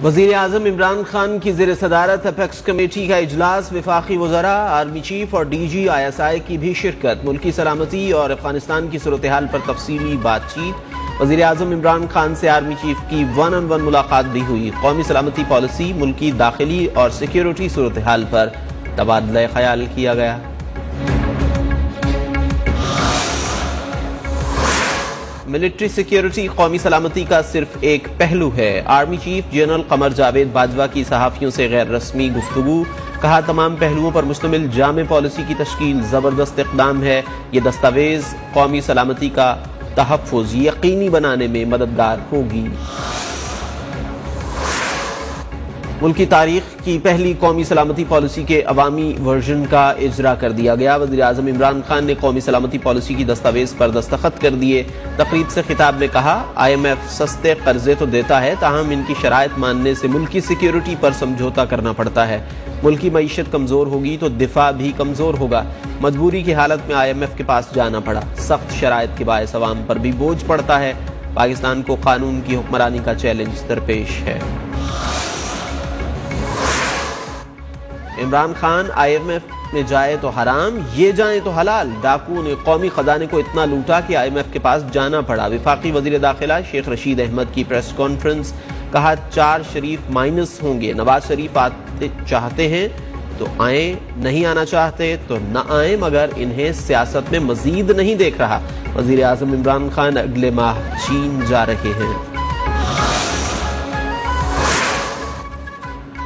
वज़ीर आज़म इमरान खान की ज़ेर सदारत अपेक्स कमेटी का इजलास, वफाकी वज़रा, आर्मी चीफ और DG ISI की भी शिरकत। मुल्की सलामती और अफगानिस्तान की सूरत हाल पर तफसीली बातचीत। वज़ीर आज़म इमरान खान से आर्मी चीफ की 1-on-1 मुलाकात भी हुई। कौमी सलामती पॉलिसी, मुल्की दाखिली और सिक्योरिटी सूरत हाल पर तबादला ख्याल किया गया। मिलिट्री सिक्योरिटी कौमी सलामती का सिर्फ एक पहलू है। Army chief general Qamar Javed Bajwa की सहाफियों से गैर रस्मी गुफ्तगू। कहा, तमाम पहलुओं पर मुश्तमिल जामे पॉलिसी की तश्कील जबरदस्त इक़दाम है। ये दस्तावेज कौमी सलामती का तहफ़्फ़ुज़ यकीनी बनाने में मददगार होगी। मुल्क की तारीख की पहली कौमी सलामती पॉलिसी के अवामी वर्जन का इजरा कर दिया गया। वज़ीर आज़म इमरान खान ने कौमी सलामती पॉलिसी की दस्तावेज पर दस्तखत कर दिए। तकरीब से खिताब में कहा, IMF सस्ते कर्जे तो देता है, ताहम इनकी शराइत मानने से मुल्क की सिक्योरिटी पर समझौता करना पड़ता है। मुल्क की मईशत कमज़ोर होगी तो दिफा भी कमज़ोर होगा। मजबूरी की हालत में IMF के पास जाना पड़ा। सख्त शराइत के बायस अवाम पर भी बोझ पड़ता है। पाकिस्तान को कानून की हुक्मरानी का चैलेंज दरपेश है। इमरान खान, IMF में जाए तो हराम, ये जाए तो हलाल। डाकुओं ने कौमी खजाने को इतना लूटा कि IMF के पास जाना पड़ा। विफाकी वजीर दाखिला शेख रशीद अहमद की प्रेस कॉन्फ्रेंस। कहा, 4 शरीफ माइनस होंगे। नवाज शरीफ आते चाहते हैं तो आए, नहीं आना चाहते तो न आए, मगर इन्हें सियासत में मजीद नहीं देख रहा। वजीर आजम इमरान खान अगले माह चीन जा रहे हैं।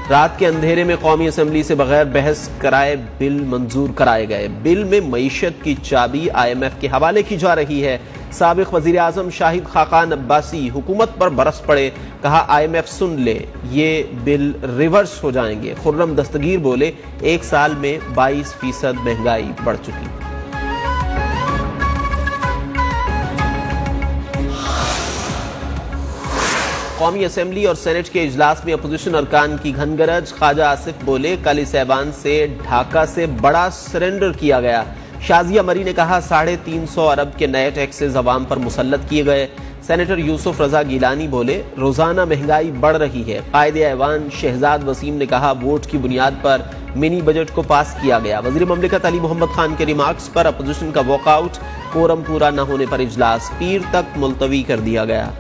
रात के अंधेरे में कौमी असम्बली से बगैर बहस कराए बिल मंजूर कराए गए। बिल में मईशत की चाबी IMF के हवाले की जा रही है। साबिक वजीर आजम शाहिद खाकान अब्बासी हुकूमत पर बरस पड़े। कहा, IMF सुन ले, ये बिल रिवर्स हो जाएंगे। खुर्रम दस्तगीर बोले, 1 साल में 22% महंगाई बढ़ चुकी। कौमी असम्बली और सेनेट के इजलास में अपोजिशन अरकान की घनगरज। ख्वाजा आसिफ बोले, कल इस ऐवान से ढाका से बड़ा सरेंडर किया गया। शाजिया मरी ने कहा, 350 अरब के नए टैक्सेस अवाम पर मुसल्लत किए गए। सेनेटर यूसुफ रजा गिलानी बोले, रोजाना महंगाई बढ़ रही है। कायदे ऐवान शहजाद वसीम ने कहा, वोट की बुनियाद पर मिनी बजट को पास किया गया। वजीर ममलिकत अली मोहम्मद खान के रिमार्क्स पर अपोजिशन का वॉकआउट। कोरम पूरा न होने पर इजलास पीर तक मुलतवी कर दिया गया।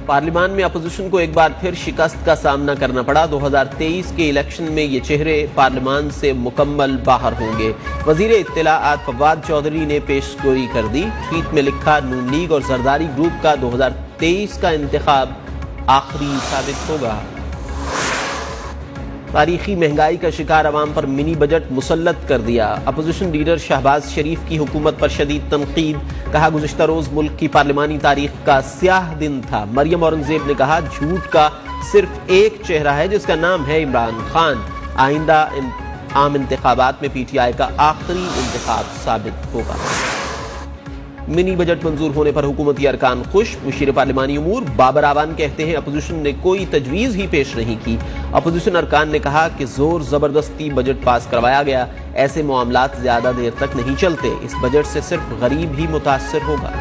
पार्लियामान में अपोजिशन को एक बार फिर शिकस्त का सामना करना पड़ा। 2023 के इलेक्शन में ये चेहरे पार्लियामान से मुकम्मल बाहर होंगे। वजीर इत्तलाआत फवाद चौधरी ने पेशगोई कर दी। ट्वीट में लिखा, नून लीग और जरदारी ग्रुप का 2023 का इंतखाब आखिरी साबित होगा। तारीखी महंगाई का शिकार अवाम पर मिनी बजट मुसल्लत कर दिया। अपोजिशन लीडर शहबाज शरीफ की हुकूमत पर शदीद तनकीद। कहा, गुज़िश्ता रोज मुल्क की पार्लिमानी तारीख का स्याह दिन था। मरियम औरंगजेब ने कहा, झूठ का सिर्फ एक चेहरा है जिसका नाम है इमरान खान। आइंदा आम इंतखाबात में PTI का आखिरी इंतखाब साबित होगा। मिनी बजट मंजूर होने पर हुकूमती अरकान खुश। मुशीर पार्लिमानी उमूर बाबर आवान कहते हैं, अपोजिशन ने कोई तजवीज़ ही पेश नहीं की। अपोजिशन अरकान ने कहा कि जोर जबरदस्ती बजट पास करवाया गया। ऐसे मामलात ज्यादा देर तक नहीं चलते। इस बजट से सिर्फ गरीब ही मुतासर होगा।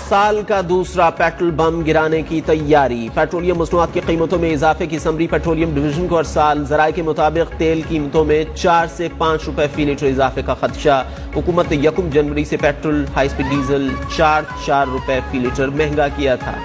साल का दूसरा पेट्रोल बम गिराने की तैयारी। पेट्रोलियम मसनूआत की कीमतों में इजाफे की समरी पेट्रोलियम डिवीजन को हर साल ज़राए के मुताबिक तेल कीमतों में 4 से 5 रुपए फी लीटर इजाफे का खदशा। हुकूमत ने 1 जनवरी से पेट्रोल, हाई स्पीड डीजल 4 रुपए फी लीटर महंगा किया था।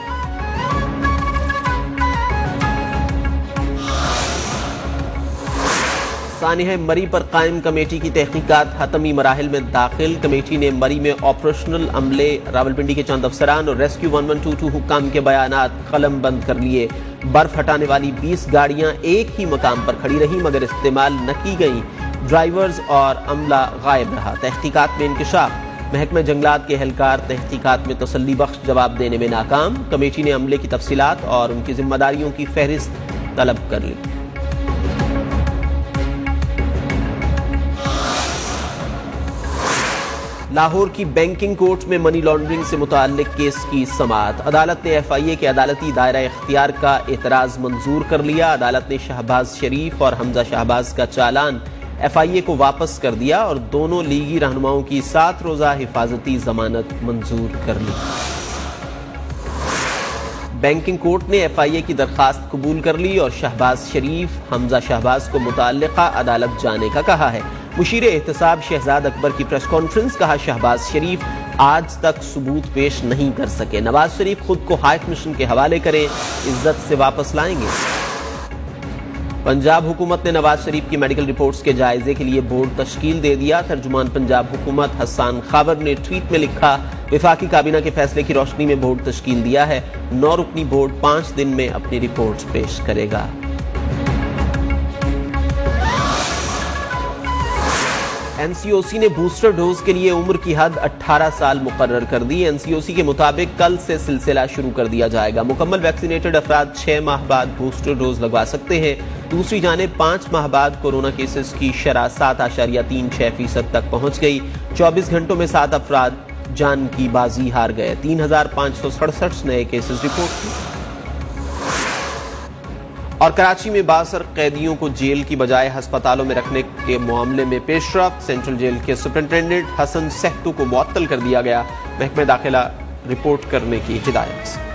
सानिह मरी पर कायम कमेटी की तहकीकात हतमी मराहिल में दाखिल। कमेटी ने मरी में ऑपरेशनल अमले, रावलपिंडी के चंद अफसरान और रेस्क्यू 1122 हुक्काम के बयानात कलम बंद कर लिए। बर्फ हटाने वाली 20 गाड़ियां एक ही मकाम पर खड़ी रही मगर इस्तेमाल न की गई। ड्राइवर्स और अमला गायब रहा। तहकीकात में इंकशाफ। महकमा जंगलात के एहलकार तहकीकात में तसल्ली बख्श जवाब देने में नाकाम। कमेटी ने अमले की तफसीलात और उनकी जिम्मेदारियों की फहरिस्त तलब कर ली। लाहौर की बैंकिंग कोर्ट में मनी लॉन्ड्रिंग से मुताल्लिक केस की समाअत। अदालत ने FIA के अदालती दायरा इख्तियार का एतराज मंजूर कर लिया। अदालत ने शहबाज शरीफ और हमजा शहबाज का चालान FIA को वापस कर दिया और दोनों लीगी रहनुमाओं की 7 रोजा हिफाजती जमानत मंजूर कर ली। बैंकिंग कोर्ट ने FIA की दरखास्त कबूल कर ली और शहबाज शरीफ, हमजा शहबाज को मुताल्लिका अदालत जाने का कहा है। मुशीर एहतसाब शहजाद अकबर की प्रेस कॉन्फ्रेंस। कहा, शहबाज शरीफ आज तक सबूत पेश नहीं कर सके। नवाज शरीफ खुद को हाई कमीशन के हवाले करें, इज्जत से वापस लाएंगे। पंजाब हुकूमत ने नवाज शरीफ की मेडिकल रिपोर्ट्स के जायजे के लिए बोर्ड तश्कील दे दिया। तर्जुमान पंजाब हुकूमत हसन खाबर ने ट्वीट में लिखा, विफाकी काबीना के फैसले की रोशनी में बोर्ड तश्कील दिया है। 9 रुकनी बोर्ड 5 दिन में अपनी रिपोर्ट्स पेश करेगा। NCOC ने बूस्टर डोज के लिए उम्र की हद 18 साल मुकर्रर कर दी। NCOC के मुताबिक कल से सिलसिला शुरू कर दिया जाएगा। मुकम्मल वैक्सीनेटेड अफराद 6 माह बाद बूस्टर डोज लगवा सकते हैं। दूसरी जानिब 5 माह बाद कोरोना केसेस की शरह 7.36% तक पहुंच गई। 24 घंटों में 7 अफराद जान की बाजी हार गए। 3,567 नए केसेस रिपोर्ट हुए। और कराची में बासर कैदियों को जेल की बजाय अस्पतालों में रखने के मामले में पेशरफ्त। सेंट्रल जेल के सुपरिंटेंडेंट हसन सेहतू को मुअत्तल कर दिया गया। महकमे दाखिला रिपोर्ट करने की हिदायत।